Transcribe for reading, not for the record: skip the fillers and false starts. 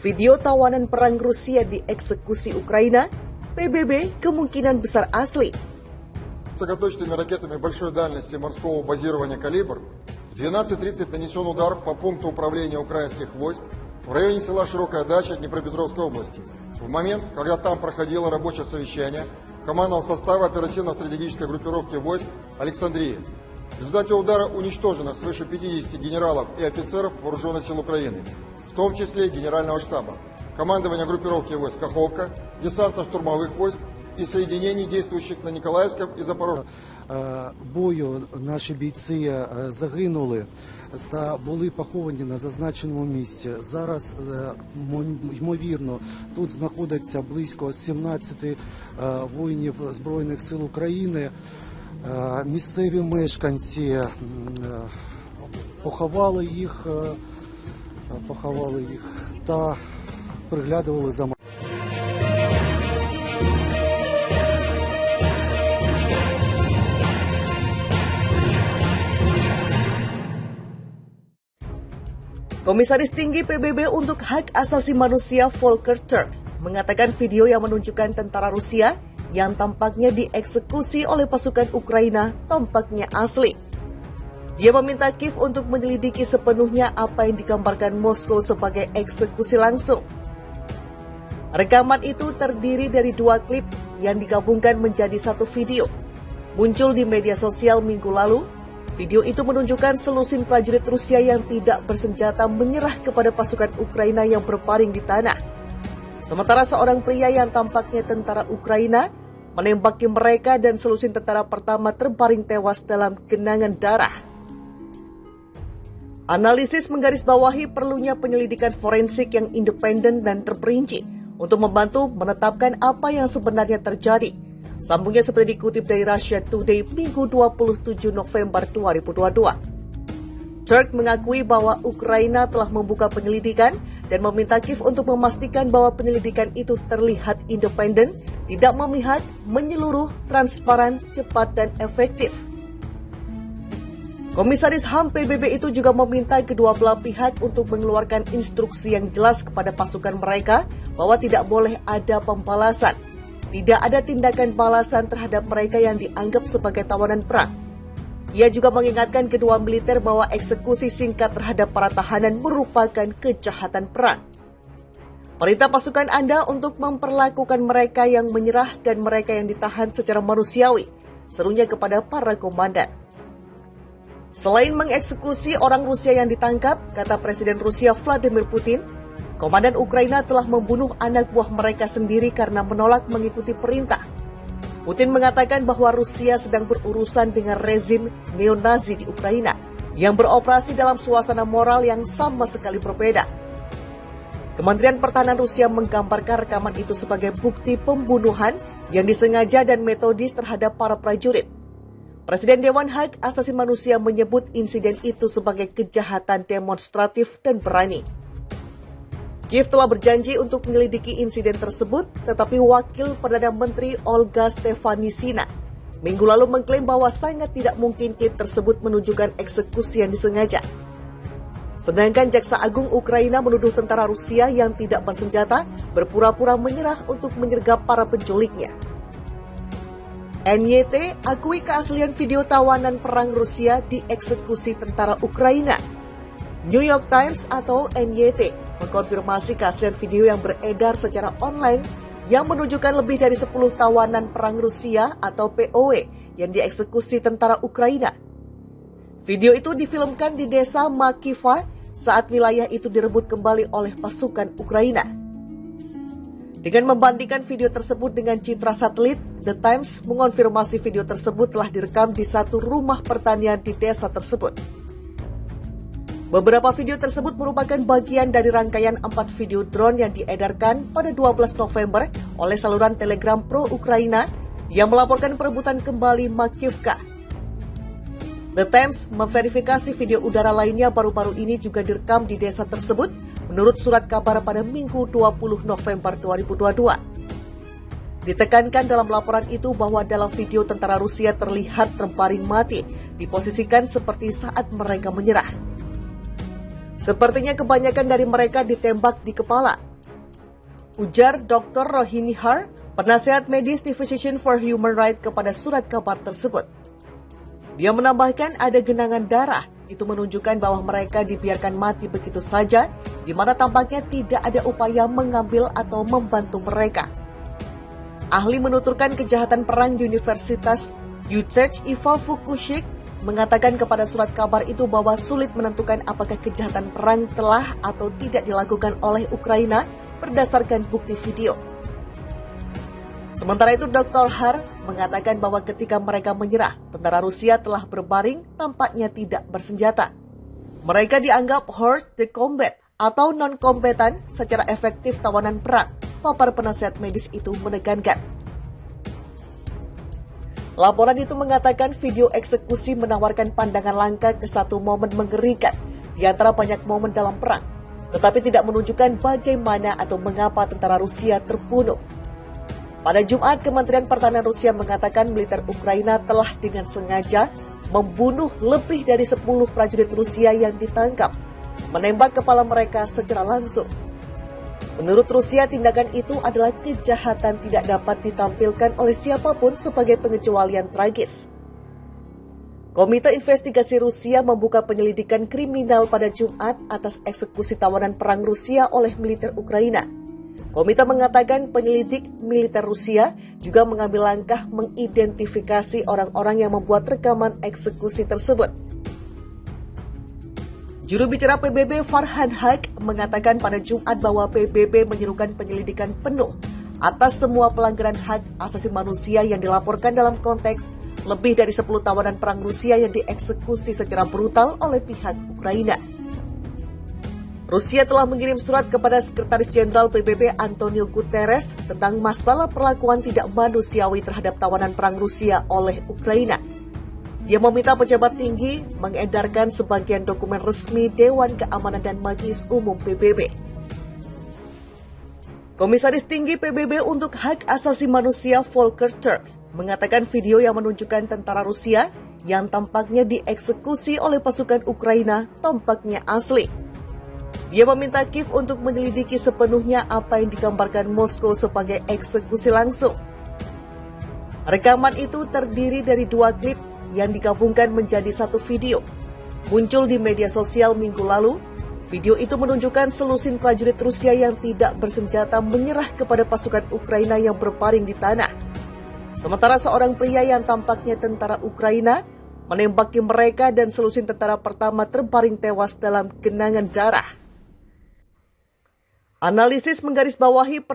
Video tawanan perang Rusia dieksekusi Ukraina, PBB kemungkinan besar asli. Высокоточными ракетами большой дальности морского базирования «Калибр» в 12:30 нанесен удар по пункту управления украинских войск в районе села Широкая Дача Днепропетровской области. В момент, когда там проходило рабочее совещание командного состава оперативно-стратегической группировки войск «Александрия». В результате удара уничтожено свыше 50 генералов и офицеров вооруженных сил Украины, в том числе Генерального штаба, командования группировки войск «Каховка», десантно-штурмовых войск і соєдинень, діючих на Ніколаївському і Запорожжі. Бою наші бійці загинули та були поховані на зазначеному місці. Зараз, ймовірно, тут знаходиться близько 17 воїнів Збройних сил України. Місцеві мешканці поховали їх та приглядували за Komisaris Tinggi PBB untuk Hak Asasi Manusia Volker Turk mengatakan video yang menunjukkan tentara Rusia yang tampaknya dieksekusi oleh pasukan Ukraina tampaknya asli. Dia meminta Kiev untuk menyelidiki sepenuhnya apa yang digambarkan Moskow sebagai eksekusi langsung. Rekaman itu terdiri dari 2 klip yang digabungkan menjadi satu video. Muncul di media sosial minggu lalu. Video itu menunjukkan selusin prajurit Rusia yang tidak bersenjata menyerah kepada pasukan Ukraina yang berbaring di tanah. Sementara seorang pria yang tampaknya tentara Ukraina menembaki mereka dan selusin tentara pertama terbaring tewas dalam genangan darah. Analisis menggarisbawahi perlunya penyelidikan forensik yang independen dan terperinci untuk membantu menetapkan apa yang sebenarnya terjadi. Sambungnya seperti dikutip dari Russia Today Minggu 27 November 2022. Turk mengakui bahwa Ukraina telah membuka penyelidikan dan meminta Kiev untuk memastikan bahwa penyelidikan itu terlihat independen, tidak memihak, menyeluruh, transparan, cepat, dan efektif. Komisaris HAM PBB itu juga meminta kedua belah pihak untuk mengeluarkan instruksi yang jelas kepada pasukan mereka bahwa tidak boleh ada pembalasan. Tidak ada tindakan balasan terhadap mereka yang dianggap sebagai tawanan perang. Ia juga mengingatkan kedua militer bahwa eksekusi singkat terhadap para tahanan merupakan kejahatan perang. Perintah pasukan Anda untuk memperlakukan mereka yang menyerah dan mereka yang ditahan secara manusiawi, serunya kepada para komandan. Selain mengeksekusi orang Rusia yang ditangkap, kata Presiden Rusia Vladimir Putin, komandan Ukraina telah membunuh anak buah mereka sendiri karena menolak mengikuti perintah. Putin mengatakan bahwa Rusia sedang berurusan dengan rezim neo-Nazi di Ukraina yang beroperasi dalam suasana moral yang sama sekali berbeda. Kementerian Pertahanan Rusia menggambarkan rekaman itu sebagai bukti pembunuhan yang disengaja dan metodis terhadap para prajurit. Presiden Dewan Hak Asasi Manusia menyebut insiden itu sebagai kejahatan demonstratif dan berani. Kiev telah berjanji untuk menyelidiki insiden tersebut, tetapi Wakil Perdana Menteri Olga Stefanisina minggu lalu mengklaim bahwa sangat tidak mungkin Kiev tersebut menunjukkan eksekusi yang disengaja. Sedangkan Jaksa Agung Ukraina menuduh tentara Rusia yang tidak bersenjata berpura-pura menyerah untuk menyergap para penculiknya. NYT akui keaslian video tawanan perang Rusia dieksekusi tentara Ukraina. New York Times atau NYT mengkonfirmasi keaslian video yang beredar secara online yang menunjukkan lebih dari 10 tawanan perang Rusia atau POW yang dieksekusi tentara Ukraina. Video itu difilmkan di desa Makiva saat wilayah itu direbut kembali oleh pasukan Ukraina. Dengan membandingkan video tersebut dengan citra satelit, The Times mengonfirmasi video tersebut telah direkam di satu rumah pertanian di desa tersebut. Beberapa video tersebut merupakan bagian dari rangkaian 4 video drone yang diedarkan pada 12 November oleh saluran Telegram pro-Ukraina yang melaporkan perebutan kembali Makivka. The Times memverifikasi video udara lainnya baru-baru ini juga direkam di desa tersebut menurut surat kabar pada Minggu 20 November 2022. Ditekankan dalam laporan itu bahwa dalam video tentara Rusia terlihat terbaring mati, diposisikan seperti saat mereka menyerah. Sepertinya kebanyakan dari mereka ditembak di kepala. Ujar Dr. Rohini Har, penasihat medis di Physician for Human Rights kepada surat kabar tersebut. Dia menambahkan ada genangan darah, itu menunjukkan bahwa mereka dibiarkan mati begitu saja, di mana tampaknya tidak ada upaya mengambil atau membantu mereka. Ahli menuturkan kejahatan perang di Universitas Utrecht Iva Fukushik mengatakan kepada surat kabar itu bahwa sulit menentukan apakah kejahatan perang telah atau tidak dilakukan oleh Ukraina berdasarkan bukti video. Sementara itu Dr. Har mengatakan bahwa ketika mereka menyerah, tentara Rusia telah berbaring tampaknya tidak bersenjata. Mereka dianggap hors de combat atau non-kompetan secara efektif tawanan perang, papar penasihat medis itu menekankan. Laporan itu mengatakan video eksekusi menawarkan pandangan langka ke satu momen mengerikan di antara banyak momen dalam perang, tetapi tidak menunjukkan bagaimana atau mengapa tentara Rusia terbunuh. Pada Jumat, Kementerian Pertahanan Rusia mengatakan militer Ukraina telah dengan sengaja membunuh lebih dari 10 prajurit Rusia yang ditangkap, menembak kepala mereka secara langsung. Menurut Rusia, tindakan itu adalah kejahatan tidak dapat ditampilkan oleh siapapun sebagai pengecualian tragis. Komite Investigasi Rusia membuka penyelidikan kriminal pada Jumat atas eksekusi tawanan perang Rusia oleh militer Ukraina. Komite mengatakan penyelidik militer Rusia juga mengambil langkah mengidentifikasi orang-orang yang membuat rekaman eksekusi tersebut. Juru bicara PBB Farhan Haq mengatakan pada Jumat bahwa PBB menyerukan penyelidikan penuh atas semua pelanggaran hak asasi manusia yang dilaporkan dalam konteks lebih dari 10 tawanan perang Rusia yang dieksekusi secara brutal oleh pihak Ukraina. Rusia telah mengirim surat kepada Sekretaris Jenderal PBB Antonio Guterres tentang masalah perlakuan tidak manusiawi terhadap tawanan perang Rusia oleh Ukraina. Dia meminta pejabat tinggi mengedarkan sebagian dokumen resmi Dewan Keamanan dan Majelis Umum PBB. Komisaris Tinggi PBB untuk Hak Asasi Manusia Volker Turk mengatakan video yang menunjukkan tentara Rusia yang tampaknya dieksekusi oleh pasukan Ukraina tampaknya asli. Dia meminta Kiev untuk menyelidiki sepenuhnya apa yang digambarkan Moskow sebagai eksekusi langsung. Rekaman itu terdiri dari 2 klip yang digabungkan menjadi satu video. Muncul di media sosial minggu lalu, video itu menunjukkan selusin prajurit Rusia yang tidak bersenjata menyerah kepada pasukan Ukraina yang berbaring di tanah. Sementara seorang pria yang tampaknya tentara Ukraina menembaki mereka dan selusin tentara pertama terbaring tewas dalam genangan darah. Analisis menggarisbawahi